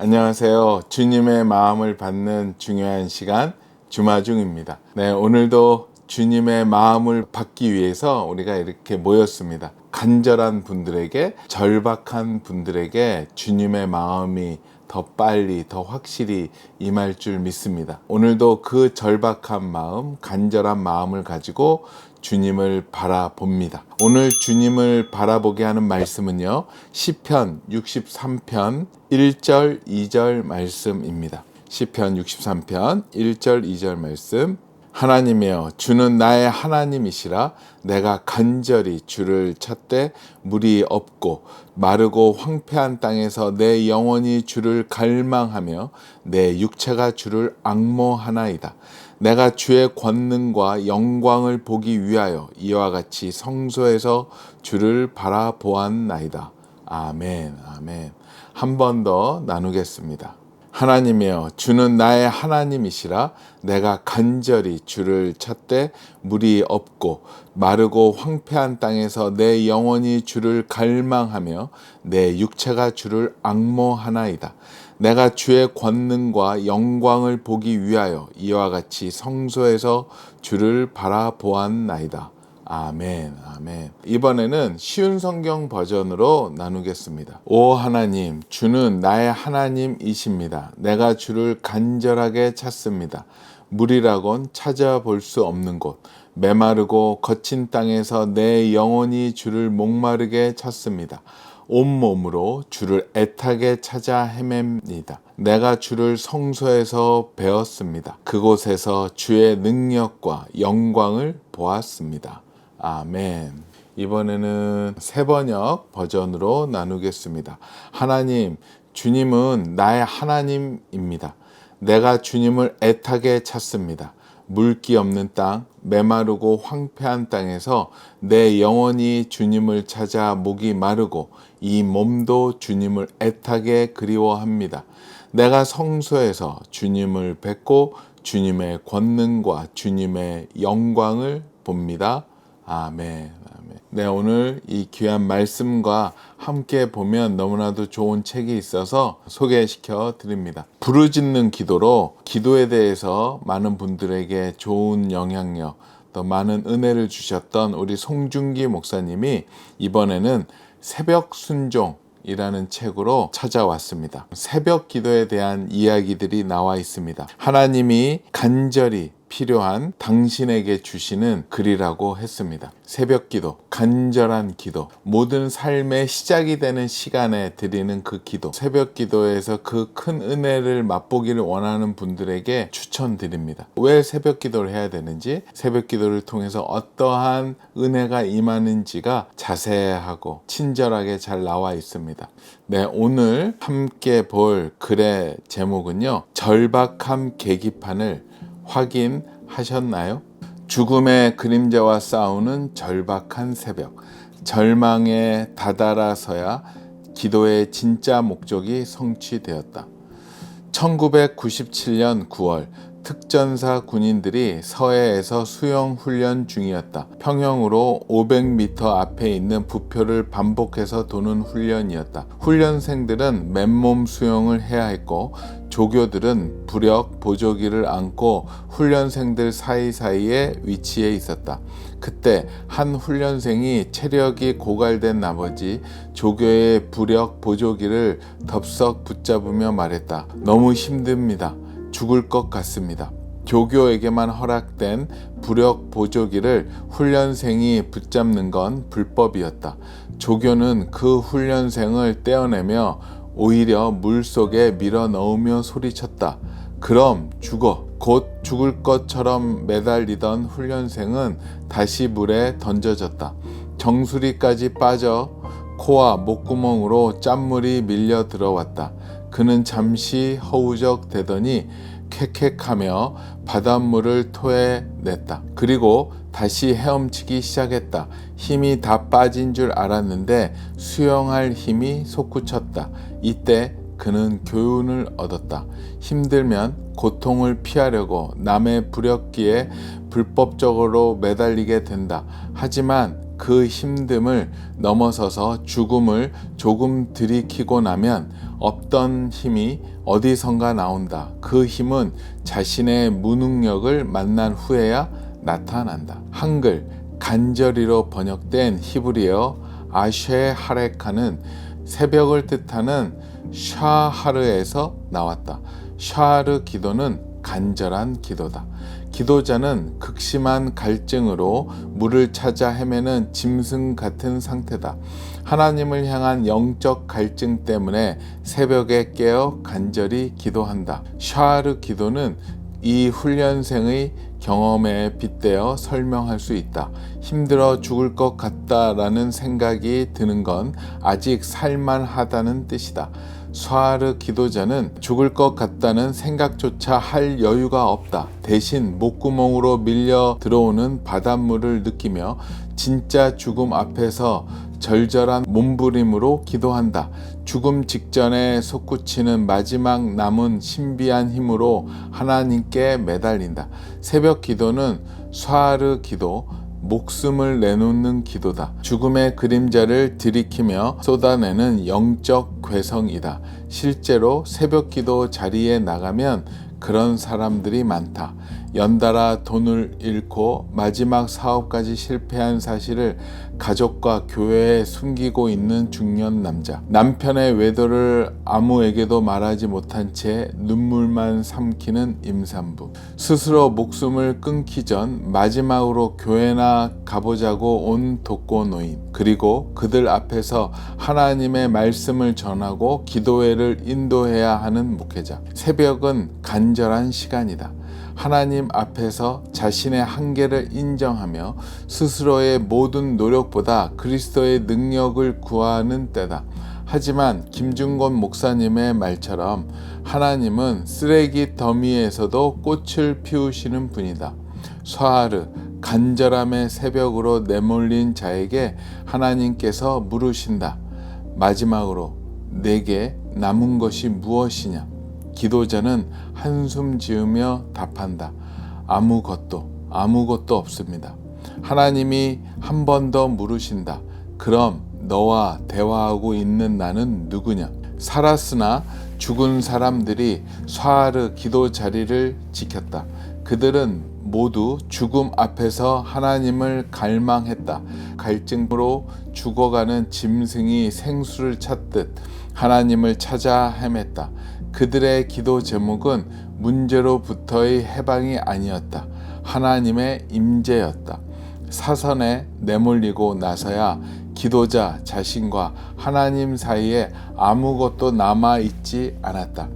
안녕하세요. 주님의 마음을 받는 중요한 시간 주마중입니다. 네, 오늘도 주님의 마음을 받기 위해서 우리가 이렇게 모였습니다. 간절한 분들에게, 절박한 분들에게 주님의 마음이 더 빨리, 더 확실히 임할 줄 믿습니다. 오늘도 그 절박한 마음, 간절한 마음을 가지고 주님을 바라봅니다. 오늘 주님을 바라보게 하는 말씀은요, 시편 63편 1절 2절 말씀입니다. 시편 63편 1절 2절 말씀. 하나님이여, 주는 나의 하나님이시라. 내가 간절히 주를 찾되 물이 없고 마르고 황폐한 땅에서 내 영혼이 주를 갈망하며 내 육체가 주를 앙모하나이다. 내가 주의 권능과 영광을 보기 위하여 이와 같이 성소에서 주를 바라보았나이다. 아멘, 아멘. 한 번 더 나누겠습니다. 하나님이여, 주는 나의 하나님이시라. 내가 간절히 주를 찾되 물이 없고 마르고 황폐한 땅에서 내 영혼이 주를 갈망하며 내 육체가 주를 앙모하나이다. 내가 주의 권능과 영광을 보기 위하여 이와 같이 성소에서 주를 바라보았나이다. 아멘, 아멘. 이번에는 쉬운 성경 버전으로 나누겠습니다. 오 하나님, 주는 나의 하나님이십니다. 내가 주를 간절하게 찾습니다. 물이라곤 찾아볼 수 없는 곳, 메마르고 거친 땅에서 내 영혼이 주를 목마르게 찾습니다. 온몸으로 주를 애타게 찾아 헤맵니다. 내가 주를 성소에서 배웠습니다. 그곳에서 주의 능력과 영광을 보았습니다. 아멘. 이번에는 새번역 버전으로 나누겠습니다. 하나님, 주님은 나의 하나님입니다. 내가 주님을 애타게 찾습니다. 물기 없는 땅, 메마르고 황폐한 땅에서 내 영혼이 주님을 찾아 목이 마르고 이 몸도 주님을 애타게 그리워합니다. 내가 성소에서 주님을 뵙고 주님의 권능과 주님의 영광을 봅니다. 아멘, 아멘. 네, 오늘 이 귀한 말씀과 함께 보면 너무나도 좋은 책이 있어서 소개시켜 드립니다. 부르짖는 기도로 기도에 대해서 많은 분들에게 좋은 영향력, 또 많은 은혜를 주셨던 우리 송중기 목사님이 이번에는 새벽 순종이라는 책으로 찾아왔습니다. 새벽 기도에 대한 이야기들이 나와 있습니다. 하나님이 간절히 필요한 당신에게 주시는 글이라고 했습니다. 새벽 기도, 간절한 기도, 모든 삶의 시작이 되는 시간에 드리는 그 기도, 새벽 기도에서 그 큰 은혜를 맛보기를 원하는 분들에게 추천드립니다. 왜 새벽 기도를 해야 되는지, 새벽 기도를 통해서 어떠한 은혜가 임하는지가 자세하고 친절하게 잘 나와 있습니다. 네, 오늘 함께 볼 글의 제목은요, 절박함 계기판을 확인하셨나요? 죽음의 그림자와 싸우는 절박한 새벽, 절망에 다다라서야 기도의 진짜 목적이 성취되었다. 1997년 9월 특전사 군인들이 서해에서 수영 훈련 중이었다. 평형으로 500m 앞에 있는 부표를 반복해서 도는 훈련이었다. 훈련생들은 맨몸 수영을 해야 했고 조교들은 부력 보조기를 안고 훈련생들 사이사이에 위치해 있었다. 그때 한 훈련생이 체력이 고갈된 나머지 조교의 부력 보조기를 덥석 붙잡으며 말했다. 너무 힘듭니다. 죽을 것 같습니다. 조교에게만 허락된 부력 보조기를 훈련생이 붙잡는 건 불법이었다. 조교는 그 훈련생을 떼어내며 오히려 물속에 밀어 넣으며 소리쳤다. 그럼 죽어. 곧 죽을 것처럼 매달리던 훈련생은 다시 물에 던져졌다. 정수리까지 빠져 코와 목구멍으로 짠물이 밀려 들어왔다. 그는 잠시 허우적대더니 쾌쾌하며 바닷물을 토해냈다. 그리고 다시 헤엄치기 시작했다. 힘이 다 빠진 줄 알았는데 수영할 힘이 솟구쳤다. 이때 그는 교훈을 얻었다. 힘들면 고통을 피하려고 남의 부력기에 불법적으로 매달리게 된다. 하지만 그 힘듦을 넘어서서 죽음을 조금 들이키고 나면 없던 힘이 어디선가 나온다. 그 힘은 자신의 무능력을 만난 후에야 나타난다. 한글 간절히로 번역된 히브리어 아쉐하레카는 새벽을 뜻하는 샤하르에서 나왔다. 샤하르 기도는 간절한 기도다. 기도자는 극심한 갈증으로 물을 찾아 헤매는 짐승 같은 상태다. 하나님을 향한 영적 갈증 때문에 새벽에 깨어 간절히 기도한다. 샤하르 기도는 이 훈련생의 경험에 빗대어 설명할 수 있다. 힘들어 죽을 것 같다라는 생각이 드는 건 아직 살만하다는 뜻이다. 샤하르 기도자는 죽을 것 같다는 생각조차 할 여유가 없다. 대신 목구멍으로 밀려 들어오는 바닷물을 느끼며 진짜 죽음 앞에서 절절한 몸부림으로 기도한다. 죽음 직전에 솟구치는 마지막 남은 신비한 힘으로 하나님께 매달린다. 새벽 기도는 샤하르 기도, 목숨을 내놓는 기도다. 죽음의 그림자를 들이키며 쏟아내는 영적 괴성이다. 실제로 새벽 기도 자리에 나가면 그런 사람들이 많다. 연달아 돈을 잃고 마지막 사업까지 실패한 사실을 가족과 교회에 숨기고 있는 중년 남자. 남편의 외도를 아무에게도 말하지 못한 채 눈물만 삼키는 임산부. 스스로 목숨을 끊기 전 마지막으로 교회나 가보자고 온 독거노인. 그리고 그들 앞에서 하나님의 말씀을 전하고 기도회를 인도해야 하는 목회자. 새벽은 간절한 시간이다. 하나님 앞에서 자신의 한계를 인정하며 스스로의 모든 노력보다 그리스도의 능력을 구하는 때다. 하지만 김중곤 목사님의 말처럼 하나님은 쓰레기 더미에서도 꽃을 피우시는 분이다. 샤하르, 간절함의 새벽으로 내몰린 자에게 하나님께서 물으신다. 마지막으로 내게 남은 것이 무엇이냐? 기도자는 한숨 지으며 답한다. 아무것도 없습니다. 하나님이 한 번 더 물으신다. 그럼 너와 대화하고 있는 나는 누구냐? 살았으나 죽은 사람들이 샤하르 기도 자리를 지켰다. 그들은 모두 죽음 앞에서 하나님을 갈망했다. 갈증으로 죽어가는 짐승이 생수를 찾듯 하나님을 찾아 헤맸다. 그들의 기도 제목은 문제로부터의 해방이 아니었다. 하나님의 임재였다. 사선에 내몰리고 나서야 기도자 자신과 하나님 사이에 아무것도 남아있지 않았다.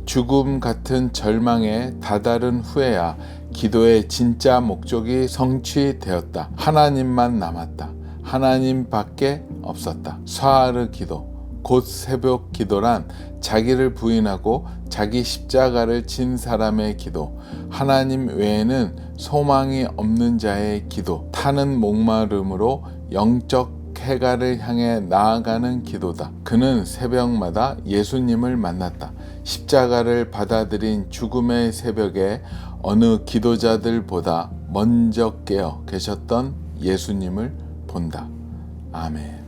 죽음 같은 절망에 다다른 후에야 기도의 진짜 목적이 성취되었다. 하나님만 남았다. 하나님밖에 없었다. 샤하르 기도, 곧 새벽 기도란 자기를 부인하고 자기 십자가를 진 사람의 기도, 하나님 외에는 소망이 없는 자의 기도, 타는 목마름으로 영적 해가를 향해 나아가는 기도다. 그는 새벽마다 예수님을 만났다. 십자가를 받아들인 죽음의 새벽에 어느 기도자들보다 먼저 깨어 계셨던 예수님을 본다. 아멘.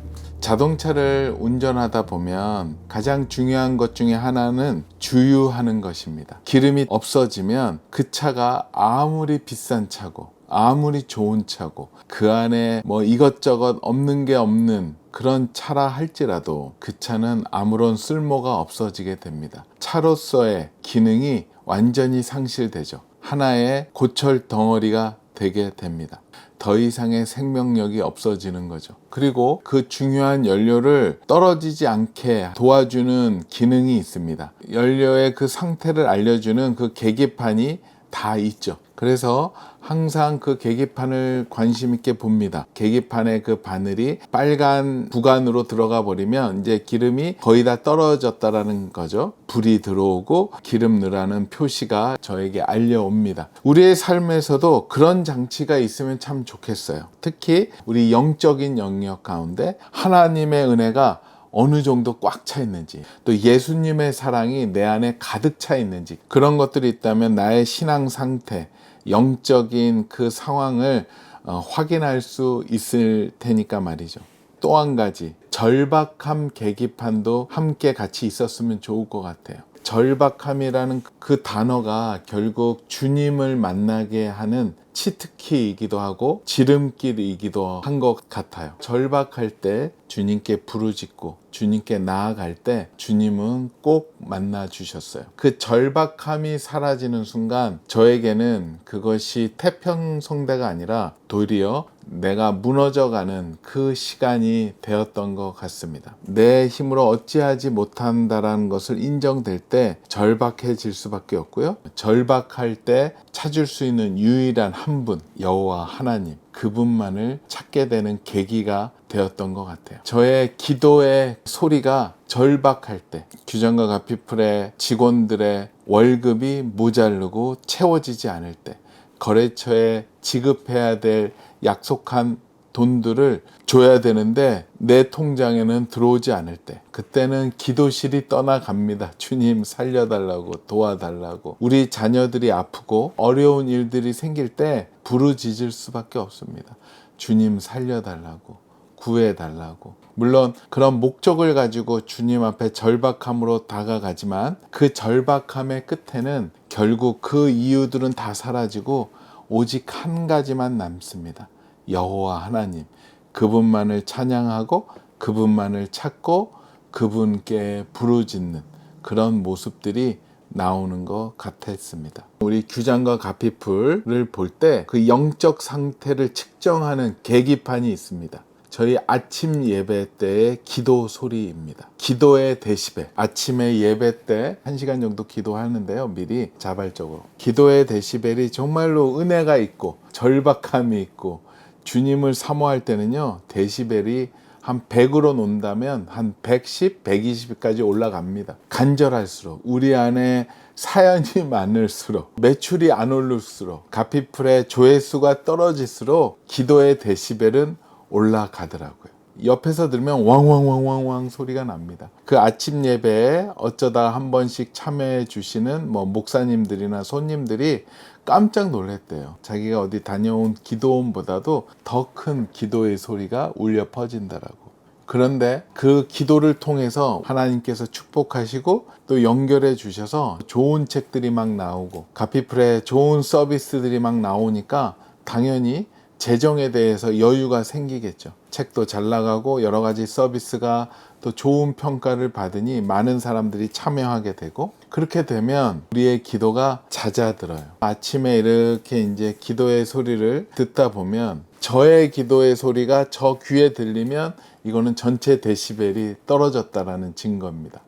자동차를 운전하다 보면 가장 중요한 것 중에 하나는 주유하는 것입니다. 기름이 없어지면 그 차가 아무리 비싼 차고 아무리 좋은 차고 그 안에 이것저것 없는 게 없는 그런 차라 할지라도 그 차는 아무런 쓸모가 없어지게 됩니다. 차로서의 기능이 완전히 상실되죠. 하나의 고철 덩어리가 되게 됩니다. 더 이상의 생명력이 없어지는 거죠. 그리고 그 중요한 연료를 떨어지지 않게 도와주는 기능이 있습니다. 연료의 그 상태를 알려주는 그 계기판이 다 있죠. 그래서 항상 그 계기판을 관심 있게 봅니다. 계기판의 그 바늘이 빨간 구간으로 들어가 버리면 이제 기름이 거의 다 떨어졌다라는 거죠. 불이 들어오고 기름 넣으라는 표시가 저에게 알려옵니다. 우리의 삶에서도 그런 장치가 있으면 참 좋겠어요. 특히 우리 영적인 영역 가운데 하나님의 은혜가 어느 정도 꽉 차 있는지, 또 예수님의 사랑이 내 안에 가득 차 있는지, 그런 것들이 있다면 나의 신앙 상태, 영적인 그 상황을 확인할 수 있을 테니까 말이죠. 또 한 가지, 절박함 계기판도 함께 같이 있었으면 좋을 것 같아요. 절박함이라는 그 단어가 결국 주님을 만나게 하는 치트키이기도 하고 지름길이기도 한 것 같아요. 절박할 때 주님께 부르짖고 주님께 나아갈 때 주님은 꼭 만나 주셨어요. 그 절박함이 사라지는 순간 저에게는 그것이 태평성대가 아니라 도리어 내가 무너져가는 그 시간이 되었던 것 같습니다. 내 힘으로 어찌하지 못한다라는 것을 인정될 때 절박해질 수밖에 없고요. 절박할 때 찾을 수 있는 유일한 한 분, 여호와 하나님, 그분만을 찾게 되는 계기가 되었던 것 같아요. 저의 기도의 소리가 절박할 때, 규정과 가피풀의 직원들의 월급이 모자르고 채워지지 않을 때, 거래처에 지급해야 될 약속한 돈들을 줘야 되는데 내 통장에는 들어오지 않을 때, 그때는 기도실이 떠나갑니다. 주님 살려달라고, 도와달라고. 우리 자녀들이 아프고 어려운 일들이 생길 때 부르짖을 수밖에 없습니다. 주님 살려달라고, 구해달라고. 물론 그런 목적을 가지고 주님 앞에 절박함으로 다가가지만 그 절박함의 끝에는 결국 그 이유들은 다 사라지고 오직 한 가지만 남습니다. 여호와 하나님, 그분만을 찬양하고 그분만을 찾고 그분께 부르짖는 그런 모습들이 나오는 것 같았습니다. 우리 규장과 가피풀을 볼 때 그 영적 상태를 측정하는 계기판이 있습니다. 저희 아침 예배 때의 기도 소리입니다. 기도의 데시벨. 아침에 예배 때 1시간 정도 기도하는데요. 미리 자발적으로. 기도의 데시벨이 정말로 은혜가 있고 절박함이 있고 주님을 사모할 때는요. 데시벨이 한 100으로 논다면 한 110, 120까지 올라갑니다. 간절할수록, 우리 안에 사연이 많을수록, 매출이 안 오를수록, 가피풀의 조회수가 떨어질수록 기도의 데시벨은 올라가더라고요. 옆에서 들으면 왕왕왕왕왕 소리가 납니다. 그 아침 예배에 어쩌다 한 번씩 참여해 주시는 목사님들이나 손님들이 깜짝 놀랐대요. 자기가 어디 다녀온 기도음보다도 더 큰 기도의 소리가 울려 퍼진다라고. 그런데 그 기도를 통해서 하나님께서 축복하시고 또 연결해 주셔서 좋은 책들이 막 나오고 가피풀에 좋은 서비스들이 막 나오니까 당연히 재정에 대해서 여유가 생기겠죠. 책도 잘 나가고 여러 가지 서비스가 또 좋은 평가를 받으니 많은 사람들이 참여하게 되고, 그렇게 되면 우리의 기도가 잦아들어요. 아침에 이렇게 이제 기도의 소리를 듣다 보면 저의 기도의 소리가 저 귀에 들리면 이거는 전체 데시벨이 떨어졌다라는 증거입니다.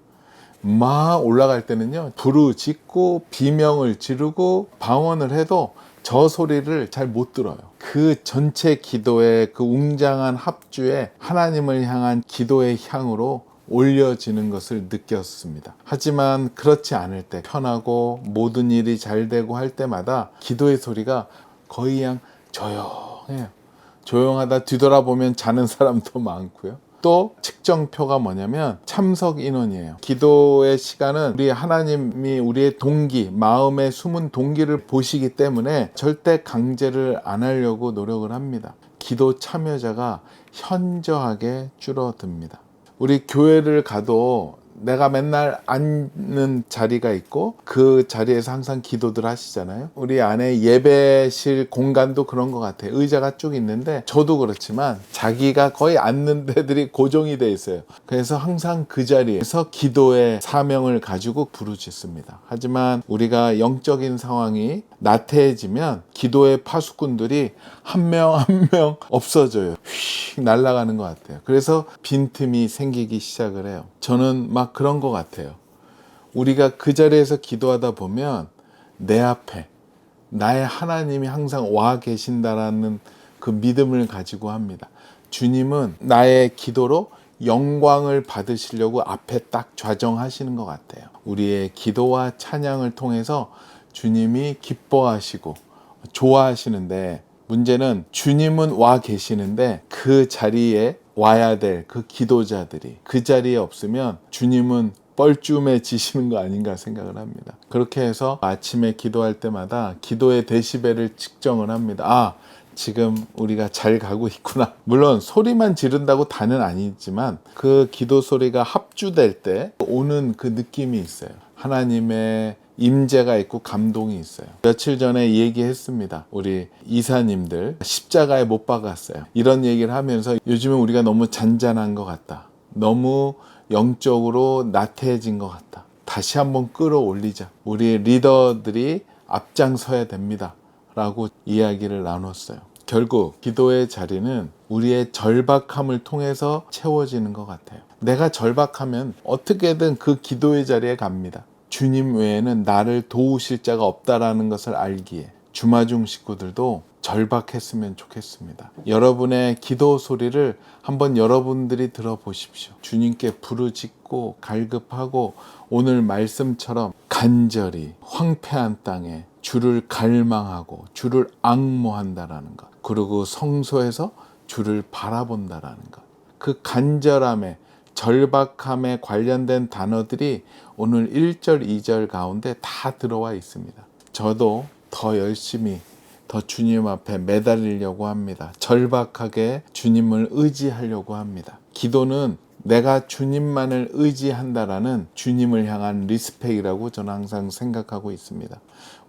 막 올라갈 때는요, 부르짖고 비명을 지르고 방언을 해도 저 소리를 잘 못 들어요. 그 전체 기도의 그 웅장한 합주에 하나님을 향한 기도의 향으로 올려지는 것을 느꼈습니다. 하지만 그렇지 않을 때, 편하고 모든 일이 잘 되고 할 때마다 기도의 소리가 거의 그냥 조용해요. 조용하다 뒤돌아보면 자는 사람도 많고요. 또 측정표가 뭐냐면 참석 인원이에요. 기도의 시간은 우리 하나님이 우리의 동기, 마음의 숨은 동기를 보시기 때문에 절대 강제를 안 하려고 노력을 합니다. 기도 참여자가 현저하게 줄어듭니다. 우리 교회를 가도 내가 맨날 앉는 자리가 있고 그 자리에서 항상 기도들 하시잖아요. 우리 안에 예배실 공간도 그런 것 같아요. 의자가 쭉 있는데 저도 그렇지만 자기가 거의 앉는 데들이 고정이 돼 있어요. 그래서 항상 그 자리에서 기도의 사명을 가지고 부르짖습니다. 하지만 우리가 영적인 상황이 나태해지면 기도의 파수꾼들이 한 명 한 명 없어져요. 휙 날아가는 것 같아요. 그래서 빈틈이 생기기 시작을 해요. 저는 막 그런 것 같아요. 우리가 그 자리에서 기도하다 보면 내 앞에 나의 하나님이 항상 와 계신다라는 그 믿음을 가지고 합니다. 주님은 나의 기도로 영광을 받으시려고 앞에 딱 좌정하시는 것 같아요. 우리의 기도와 찬양을 통해서 주님이 기뻐하시고 좋아하시는데, 문제는 주님은 와 계시는데 그 자리에 와야 될 그 기도자들이 그 자리에 없으면 주님은 뻘쭘해지시는 거 아닌가 생각을 합니다. 그렇게 해서 아침에 기도할 때마다 기도의 데시벨을 측정을 합니다. 지금 우리가 잘 가고 있구나. 물론 소리만 지른다고 다는 아니지만 그 기도 소리가 합주될 때 오는 그 느낌이 있어요. 하나님의 임재가 있고 감동이 있어요. 며칠 전에 얘기했습니다. 우리 이사님들 십자가에 못 박았어요. 이런 얘기를 하면서 요즘에 우리가 너무 잔잔한 것 같다. 너무 영적으로 나태해진 것 같다. 다시 한번 끌어올리자. 우리 리더들이 앞장서야 됩니다. 라고 이야기를 나눴어요. 결국 기도의 자리는 우리의 절박함을 통해서 채워지는 것 같아요. 내가 절박하면 어떻게든 그 기도의 자리에 갑니다. 주님 외에는 나를 도우실 자가 없다라는 것을 알기에 주마중 식구들도 절박했으면 좋겠습니다. 여러분의 기도 소리를 한번 여러분들이 들어보십시오. 주님께 부르짖고 갈급하고 오늘 말씀처럼 간절히 황폐한 땅에 주를 갈망하고 주를 앙모한다라는 것, 그리고 성소에서 주를 바라본다라는 것, 그 간절함에 절박함에 관련된 단어들이 오늘 1절, 2절 가운데 다 들어와 있습니다. 저도 더 열심히 더 주님 앞에 매달리려고 합니다. 절박하게 주님을 의지하려고 합니다. 기도는 내가 주님만을 의지한다라는 주님을 향한 리스펙이라고 저는 항상 생각하고 있습니다.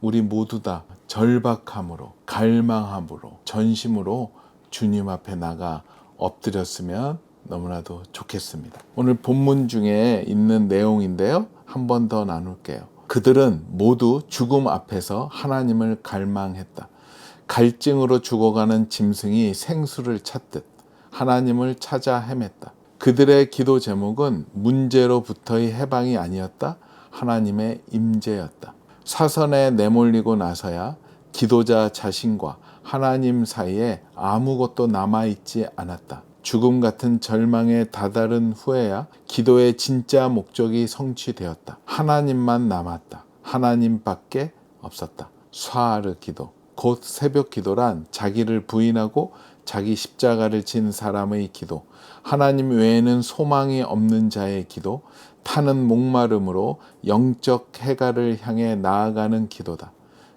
우리 모두 다 절박함으로, 갈망함으로, 전심으로 주님 앞에 나가 엎드렸으면 너무나도 좋겠습니다. 오늘 본문 중에 있는 내용인데요. 한 번 더 나눌게요. 그들은 모두 죽음 앞에서 하나님을 갈망했다. 갈증으로 죽어가는 짐승이 생수를 찾듯 하나님을 찾아 헤맸다. 그들의 기도 제목은 문제로부터의 해방이 아니었다. 하나님의 임재였다. 사선에 내몰리고 나서야 기도자 자신과 하나님 사이에 아무것도 남아있지 않았다. 죽음 같은 절망에 다다른 후에야 기도의 진짜 목적이 성취되었다. 하나님만 남았다. 하나님밖에 없었다. 샤르 기도, 곧 새벽 기도란 자기를 부인하고 자기 십자가를 진 사람의 기도, 하나님 외에는 소망이 없는 자의 기도, 타는 목마름으로 영적 해갈을 향해 나아가는 기도다.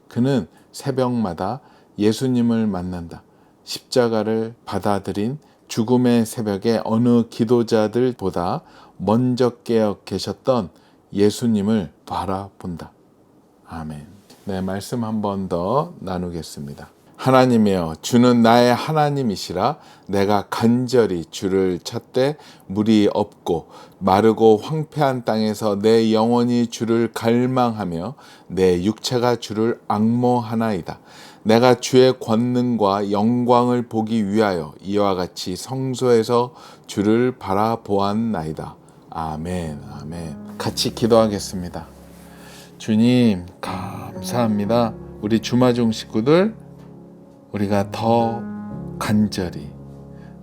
그는 새벽마다 예수님을 만난다. 십자가를 받아들인 죽음의 새벽에 어느 기도자들보다 먼저 깨어 계셨던 예수님을 바라본다. 아멘. 네, 말씀 한 번 더 나누겠습니다. 하나님이여, 주는 나의 하나님이시라. 내가 간절히 주를 찾되 물이 없고 마르고 황폐한 땅에서 내 영혼이 주를 갈망하며 내 육체가 주를 앙모하나이다. 내가 주의 권능과 영광을 보기 위하여 이와 같이 성소에서 주를 바라보았나이다. 아멘. 아멘. 같이 기도하겠습니다. 주님, 감사합니다. 우리 주마중 식구들, 우리가 더 간절히,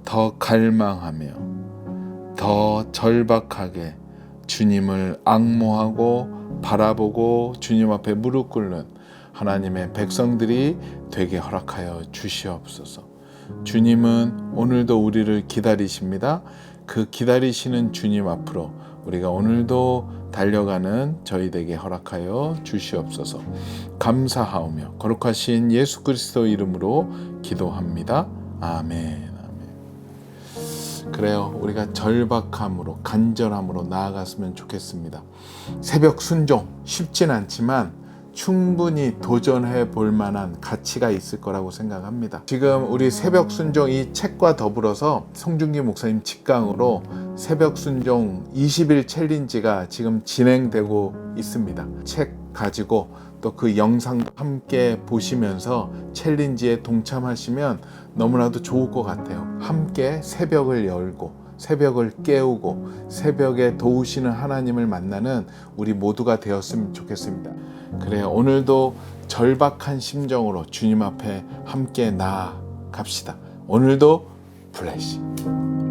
더 갈망하며, 더 절박하게 주님을 앙모하고 바라보고 주님 앞에 무릎 꿇는 하나님의 백성들이 되게 허락하여 주시옵소서. 주님은 오늘도 우리를 기다리십니다. 그 기다리시는 주님 앞으로 우리가 오늘도 달려가는 저희 되게 허락하여 주시옵소서. 감사하오며 거룩하신 예수 그리스도 이름으로 기도합니다. 아멘. 아멘. 그래요. 우리가 절박함으로, 간절함으로 나아갔으면 좋겠습니다. 새벽 순종 쉽진 않지만 충분히 도전해 볼 만한 가치가 있을 거라고 생각합니다. 지금 우리 새벽 순종 이 책과 더불어서 송중기 목사님 직강으로 새벽 순종 20일 챌린지가 지금 진행되고 있습니다. 책 가지고 또 그 영상 함께 보시면서 챌린지에 동참하시면 너무나도 좋을 것 같아요. 함께 새벽을 열고 새벽을 깨우고 새벽에 도우시는 하나님을 만나는 우리 모두가 되었으면 좋겠습니다. 그래요. 오늘도 절박한 심정으로 주님 앞에 함께 나아갑시다. 오늘도 블레싱.